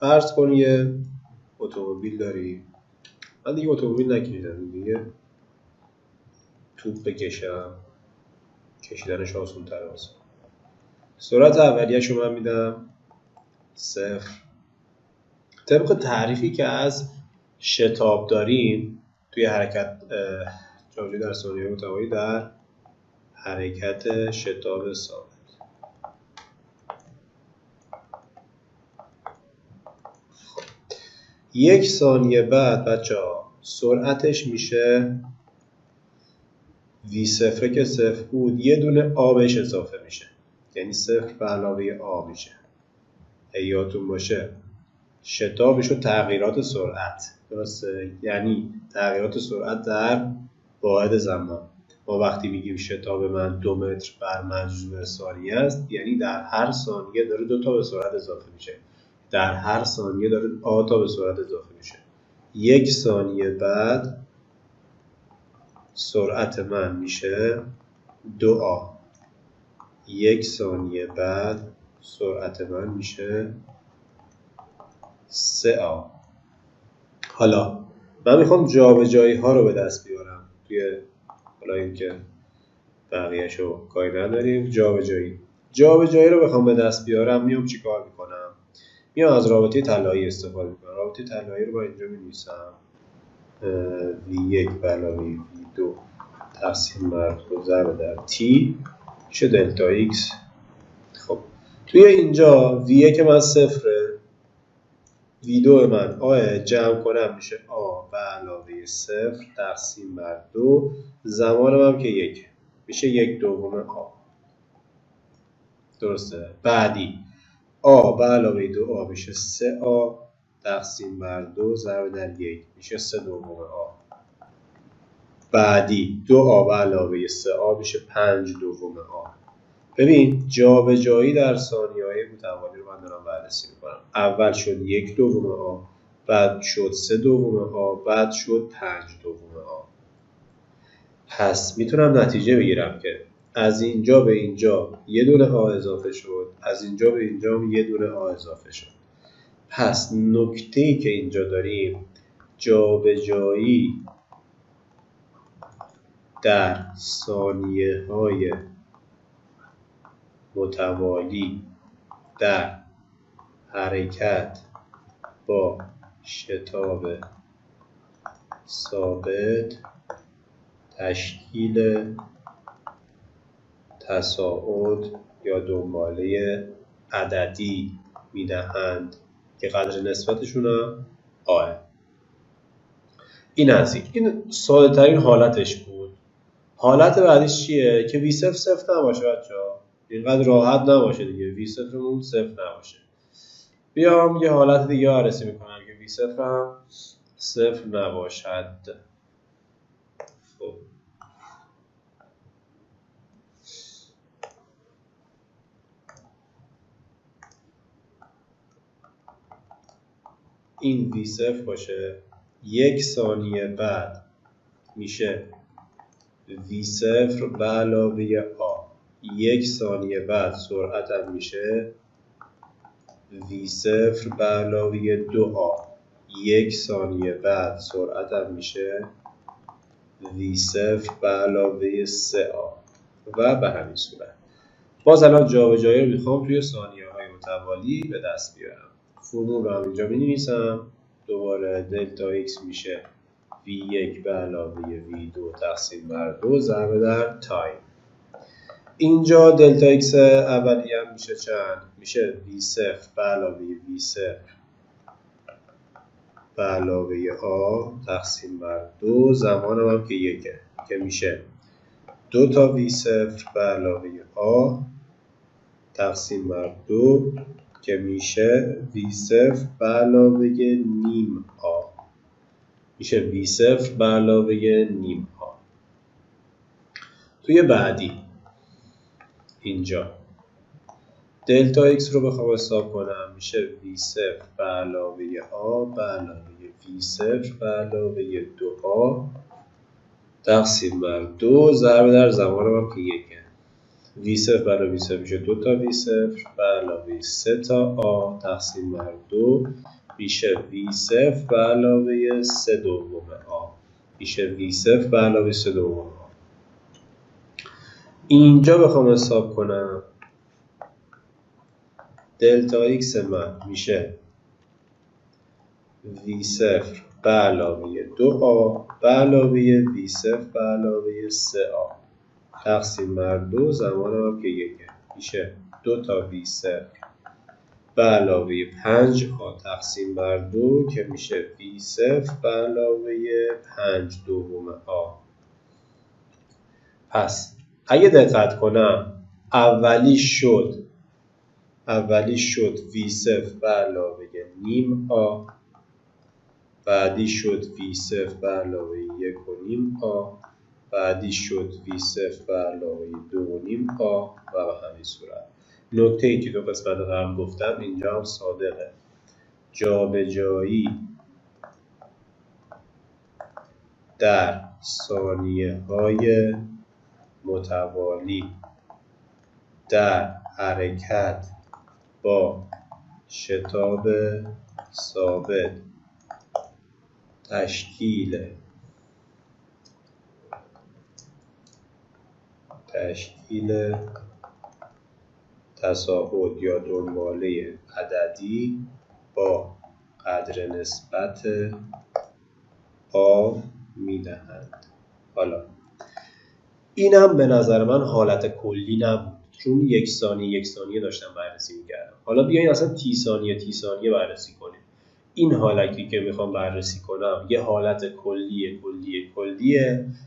فرض کن یه اتومبیل داری. من دیگه اتومبیل نکشیدم، دیگه توپ بکشم، کشیدنش آسون تر است. سرعت اولیه‌شو من میدم 0. طبق تعریفی که از شتاب داریم توی حرکت جابجایی در ثانیه متوایی در حرکت شتاب ثابت، یک ثانیه بعد بچه‌ها سرعتش میشه v0 که 0 بود، یه دونه آ بهش اضافه میشه، یعنی 0 به علاوه آ میشه. یادتون باشه شتابش و تغییرات سرعت، درسته؟ یعنی تغییرات سرعت در واحد زمان. ما وقتی میگیم شتاب من 2 متر بر مجذوب ثانیه است، یعنی در هر ثانیه داره 2 تا به سرعت اضافه میشه، در هر ثانیه داره آ تا به سرعت اضافه میشه. یک ثانیه بعد سرعت من میشه 2آ. یک ثانیه بعد سرعت من میشه 3آ. حالا من میخوام جابجایی ها رو به دست بیارم توی، حالا اینکه بقیه‌شو کاری نداریم. جابجایی رو بخوام به دست بیارم میام چیکار میکنم؟ میام از رابطه طلایی استفاده میکنم. رابطه طلایی رو با اینجا می‌نویسم v1 به علاوه v2 تقسیم بر 2 ضرب در t میشه دلتا x. خب توی اینجا v1 من 0، v2 من آ جمع کنم میشه آ به علاوه 0 تقسیم بر 2، زمانم هم که 1 میشه 1/2 آ. درسته؟ بعدی آ به علاوه 2آ میشه 3آ تقسیم بر 2 ضرب در 1 میشه 3/2 آ. بعدی 2آ به علاوه 3آ میشه 5/2 آ. ببین جابجایی در ثانیه‌های متوالی رو من دارم بررسی میکنم. اول شد 1/2 آ، بعد شد 3/2 آ، بعد شد 5/2 آ. پس میتونم نتیجه بگیرم که از اینجا به اینجا یه دونه آ اضافه شد، از اینجا به اینجا یه دونه آ اضافه شد. پس نکته‌ای که اینجا داریم جابجایی در ثانیه‌های متوالی در حرکت با شتاب ثابت تشکیل تصاعد یا دنباله عددی میدهند که قدر نسبتشون هم آه. این ساده ترین حالتش بود. حالت بعدیش چیه؟ که v0 صفر نباشه بچه‌ها. اینقدر راحت نباشه دیگه، v0 مون صفر نباشه. بیام یه حالت دیگه بررسی میکنم که v0 هم صفر نباشد. خب این v0 باشه، یک ثانیه بعد میشه v0 به علاوه آ. یک ثانیه بعد سرعتم میشه v0 به علاوه 2آ. یک ثانیه بعد سرعتم میشه v0 به علاوه 3آ و به همین صورت. باز الان جابجایی رو میخوام توی ثانیه‌های متوالی به دست بیارم. فرمول رو هم اینجا می‌نویسم. دوباره دلتا x میشه v1 به علاوه v2 تقسیم بر 2 ضرب در تایم. اینجا دلتا x اولیه هم میشه چند؟ میشه v0 به علاوه v0 به علاوه آ تقسیم بر 2، زمانم هم که 1 که میشه 2 تا v0 به علاوه آ تقسیم بر 2 که میشه v0 به علاوه نیم آ. میشه v0 به علاوه نیم آ. توی بعدی اینجا دلتا x رو بخوام حساب کنم میشه v0 به علاوه آ به علاوه v0 به علاوه 2آ تقسیم بر 2 ضرب در زمانم هم که 1. وی صفر بر وی صفر میشه 2 تا وی صفر به علاوه 3 تا آ تقسیم بر 2 میشه وی صفر به علاوه 3 دوم آ میشه وی صفر به علاوه 3 دوم آ. اینجا بخوام حساب کنم دلتا ایکس من میشه وی صفر به علاوه 2آ به علاوه وی صفر به علاوه 3آ تقسیم بر 2 زمان هم که یکه میشه 2 تا وی صفر به علاوه 5آ تقسیم بر 2 که میشه وی صفر به علاوه 5 دوم آ. پس اگه دقت کنم اولی شد وی صفر به علاوه نیم آ، بعدی شد وی صفر به علاوه 1.5 آ، بعدی شد وی صفر به علاوه 2.5 آ و به همین صورت. نکته ای که دو قسمت قبل گفتم اینجا هم صادقه. جابجایی در ثانیه های متوالی در حرکت با شتاب ثابت تشکیل تساعد یا دنباله عددی با قدر نسبت آ میدهند. حالا اینم به نظر من حالت کلی نبود چون یک ثانیه داشتم بررسی میکردم. حالا بیاین اصلا تی ثانیه بررسی کنیم. این حالتی که میخوام بررسی کنم یه حالت کلیه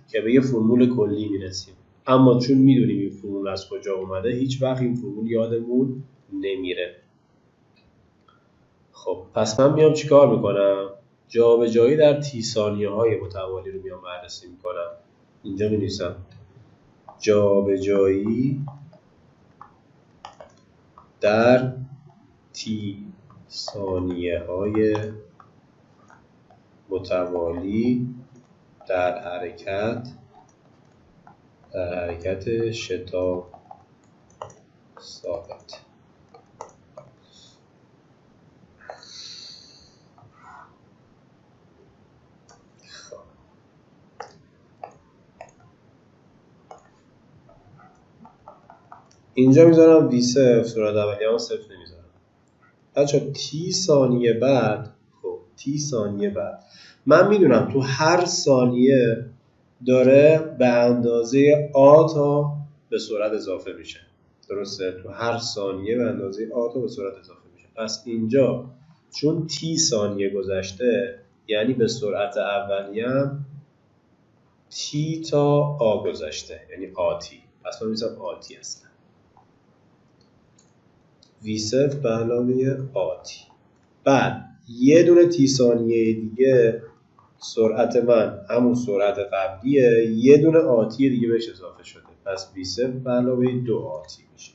که به یه فرمول کلی میرسیم، اما چون میدونیم این فرمول از کجا اومده هیچ وقت این فرمول یادمون نمیره. خب پس من میام چیکار میکنم؟ جابجایی در تی ثانیه های متوالی رو میام بررسی میکنم. اینجا می‌نویسم جابجایی در تی ثانیه های متوالی در حرکت شتاب ثابت. اینجا میذارم وی صفر صورت اولیه هم صفر نمیذارم. بچه تی ثانیه بعد من میدونم تو هر ثانیه داره به اندازه آ تا به سرعت اضافه میشه. درسته؟ تو هر ثانیه به اندازه آ تا به سرعت اضافه میشه. پس اینجا چون تی ثانیه گذشته یعنی به سرعت اولیه هم تی تا آ گذشته یعنی آتی. پس من میذارم آتی هستم. وی صفر به علاوه آتی. بعد یه دونه تی ثانیه دیگه سرعت من همون سرعت قبلیه، یه دونه آتی دیگه بهش اضافه شده، پس وی صفر به علاوه 2 آتی میشه.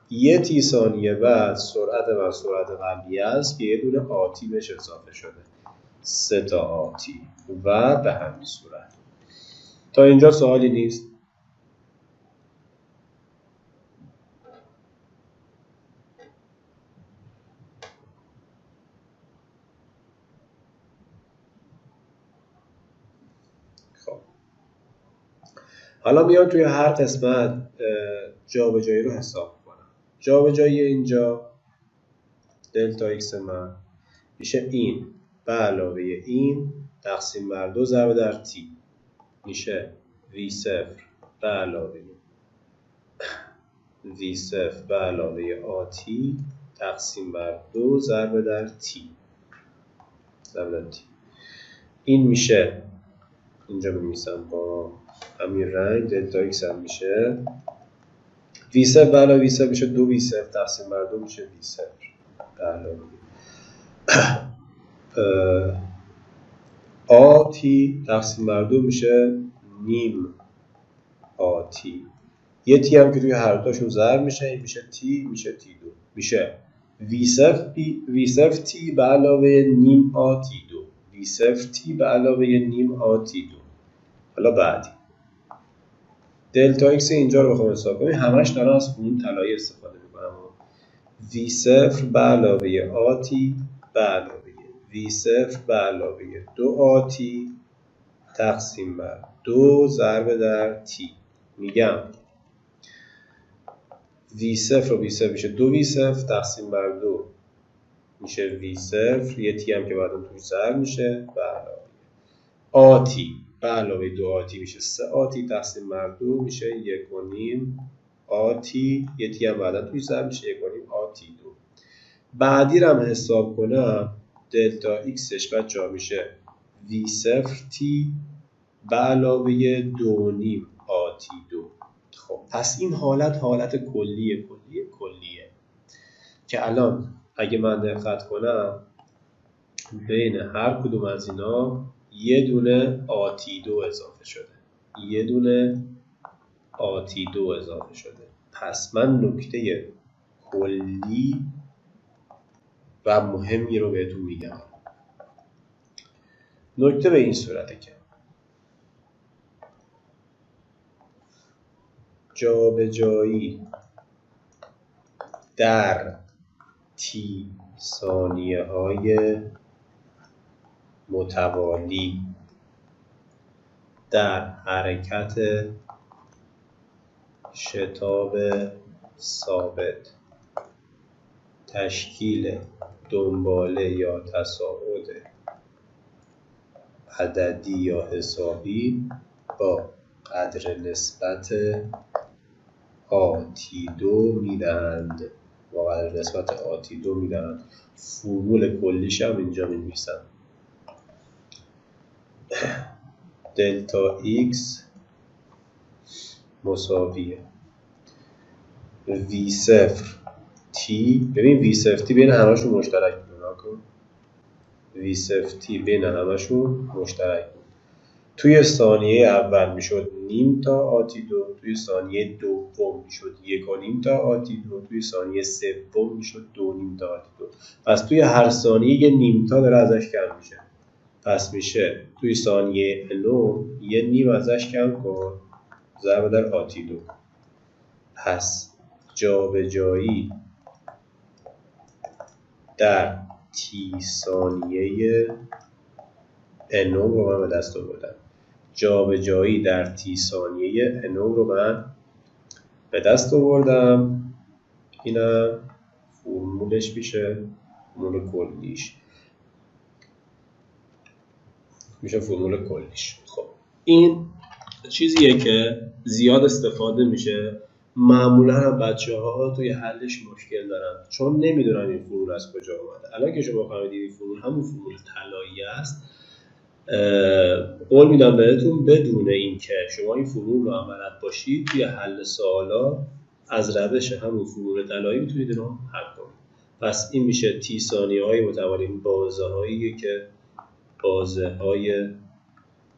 یه تی ثانیه بعد سرعت من سرعت قبلیه است که یه دونه آتی بهش اضافه شده، 3 تا آتی و به همین صورت. تا اینجا سوالی نیست؟ حالا میام توی هر قسمت جابجایی رو حساب کنم. جابجایی اینجا دلتا ایکس من میشه این به علاوه این تقسیم بر 2 ضرب در تی میشه وی صفر به علاوه آتی تقسیم بر 2 ضرب در تی. این میشه اینجا بمیسم با همین رنگ دلتا ایکس هم میشه وی صفر به علاوه وی صفر میشه 2 وی صفر تقسیم بر 2 میشه وی صفر به علاوه آتی تقسیم بر 2 میشه نیم آتی. یه تی هم که توی هر دوتاشون ضرب میشه، این میشه تی میشه تی 2 میشه وی صفر تی به علاوه نیم آتی 2 وی صفر تی به علاوه نیم آتی 2. حالا بعدی دلتا ایکس اینجا رو بخوام حساب کنیم همش دارم از فرمول طلایی استفاده میکنم. وی صفر به علاوه آتی به علاوه وی صفر به علاوه 2 آتی تقسیم بر 2 ضرب در تی. میگم وی صفر و وی صفر میشه 2 وی صفر تقسیم بر 2 میشه وی صفر، یه تی هم که بعدم توش ضرب میشه به علاوه آتی به علاوه 2 آتی میشه 3 آتی تقسیم بر 2 میشه 1.5 آتی، یه تی هم بعدم توش ضرب میشه 1.5 آتی 2. بعدی رو هم حساب کنم دلتا ایکسش بچه‌ها میشه وی صفر تی به علاوه 2.5 آتی 2. خب پس این حالت کلیه که الان اگه من دقت کنم بین هر کدوم از اینا یه دونه آتی 2 اضافه شده. پس من نکته کلی و مهمی رو بهتون میگم. نکته به این صورته که جابجایی در تی ثانیه های متوالی در حرکت شتاب ثابت تشکیل دنباله یا تصاعد عددی یا حسابی با قدر نسبت آتی 2 میدهند. فرمول کلیش هم اینجا می‌نویسم. دلتا ایکس مساویه وی صفر تی. ببین وی صفر تی بین همشون مشترک بود. وی صفر تی بین همشون مشترک بود. توی ثانیه اول میشد نیم تا آتی 2، توی ثانیه دوم میشد 1.5 تا آتی 2، توی ثانیه سوم میشد 2.5 تا آتی 2. پس توی هر ثانیه یه نیم تا داره ازش کم میشه. پس میشه توی ثانیه نو یه نیم ازش کم کن ضرب در آتی 2. پس جابجایی در تی ثانیه انوم رو من به دست آوردم. جابجایی در تی ثانیه انوم رو من به دست آوردم. اینم فرمولش میشه فرمول کلیش. خب این چیزیه که زیاد استفاده میشه. معمولا هم بچه‌ها توی حلش مشکل دارن چون نمیدونن این فرمول از کجا اومده. الان که شما فهمیدید این فرمول همون فرمول طلایی است، قول میدم بهتون بدون اینکه شما این فرمول رو هم بلد باشید توی حل سوالا از روش همون فرمول طلایی میتونید اینو حل کنید. پس این میشه تی ثانیه های متوالی، بازه هایی که بازه های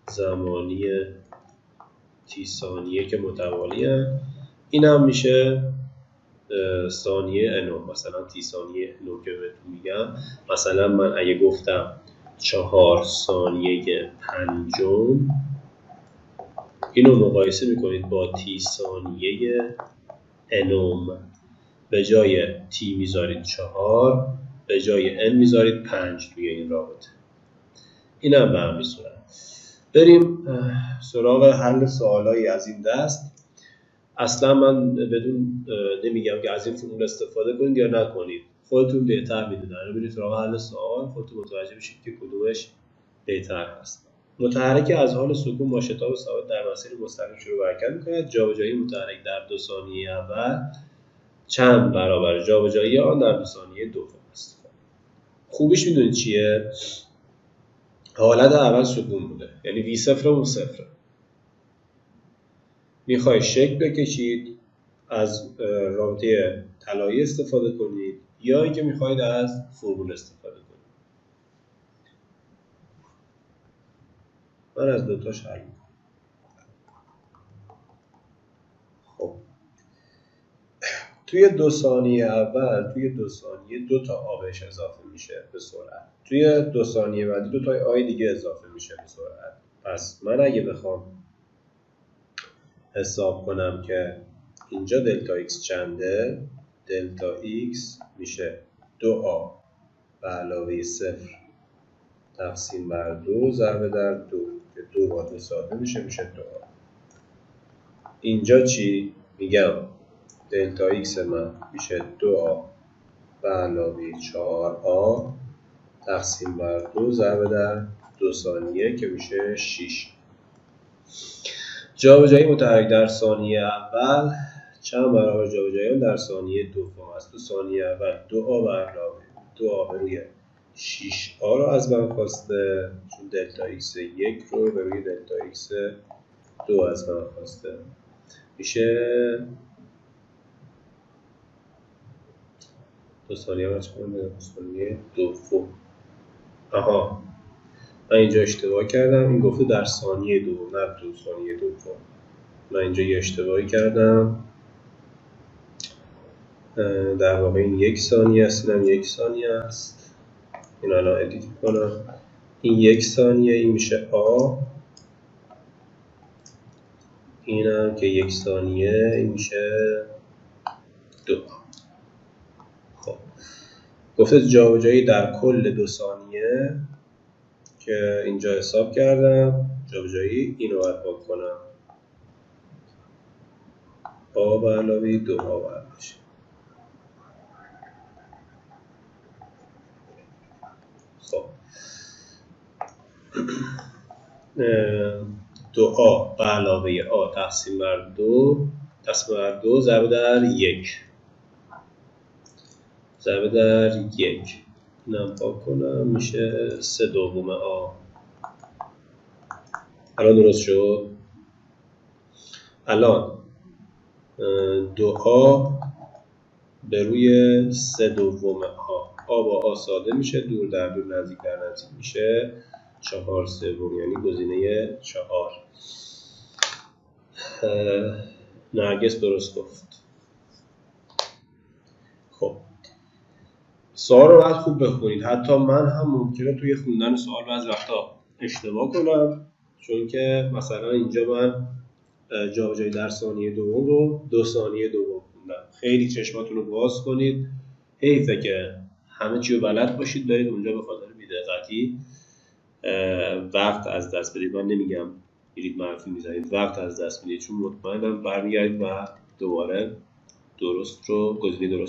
زمانی تی ثانیه که متوالی هست. این هم میشه ثانیه انو. مثلا تی ثانیه انو که بهتون میگم، مثلا من اگه گفتم 4 ثانیه پنجم، اینو مقایسه میکنید با تی ثانیه انوم. به جای تی میذارید 4، به جای ان میذارید 5 توی این رابطه. این هم به همین صورت. بریم سراغ حل سوالایی از این دست. اصلا من بدون نمیگم که از این فرمول استفاده کنید یا نکنید، خودتون بهتر میدونید. برید سراغ حل سوال، خودتون متوجه بشید که کدومش بهتر هست. متحرک از حال سکون با شتاب ثابت در مسیر مستقیم شروع و حرکت می‌کند. جابجایی متحرک در 2 ثانیه اول چند برابر جابجایی آن در 2 ثانیه دوم است. خوبیش میدونید چیه؟ حالت اول سکون بوده، یعنی وی صفر و صفر. میخوای شکل بکشید، از رابطه طلایی استفاده کنید یا اینکه میخواید از فرمول استفاده کنید. من از دوتاش حل میکنم. خب توی 2 ثانیه اول، توی 2 ثانیه 2 تا آبش اضافه میشه به سرعت. توی 2 ثانیه بعدی 2 تا آی دیگه اضافه میشه به سرعت. پس من اگه بخوام حساب کنم که اینجا دلتا ایکس چنده، دلتا ایکس میشه 2a به علاوه 0 تقسیم بر 2 ضرب در 2 که 2 با 2 ساده میشه 2a. اینجا چی؟ میگم دلتا ایکس من میشه 2a به علاوه 4a تقسیم بر 2 ضرب در 2 ثانیه که میشه 6. جابجایی متحرک در ثانیه اول چند برابر جابجایی در ثانیه دوم است. تو ثانیه اول 2a به علاوه 2a به روی 6a رو از من خواسته، چون دلتا ایکس 1 رو به روی دلتا ایکس 2 از من خواسته، میشه 2 ثانیه بچه کنم به 2 ثانیه دوم. آها من اینجا اشتباه کردم، این گفته در ثانیه دوم نه 2 ثانیه دوم. من اینجا یه اشتباهی کردم، در واقع این 1 ثانیه است، اینم 1 ثانیه است. این الان ادیت کنم، این 1 ثانیه این میشه آ، اینم که 1 ثانیه این میشه 2. خب گفته جابجایی در کل 2 ثانیه که اینجا حساب کردم، جابجایی اینو باید بکنم آ به علاوه 2 باید بشه. خب 2a به علاوه a تقسیم بر 2 ضرب در 1 ضرب در 1 اینم پاک کنم میشه 3/2 a. الان درست شد. الان 2a به روی 3/2 a با a ساده میشه، دور در دور نزدیک در نزدیک میشه 4/3 یعنی گزینه 4. نرگس درست گفت. خب سوال رو باید خوب بخونید، حتی من هم ممکنه توی خوندن سوال بعضی وقتا اشتباه کنم، چون که مثلا اینجا من جابجایی در ثانیه دوم رو 2 ثانیه دوم خوندم. خیلی چشماتون رو باز کنید، حیفه که همه چی رو بلد باشید برید اونجا به خاطر بی‌دقتی وقت از دست بدید. من نمیگم برید منفی میزنید، وقت از دست بدید، چون مطمئنم برمیگردید و دوباره درست رو گزینه درست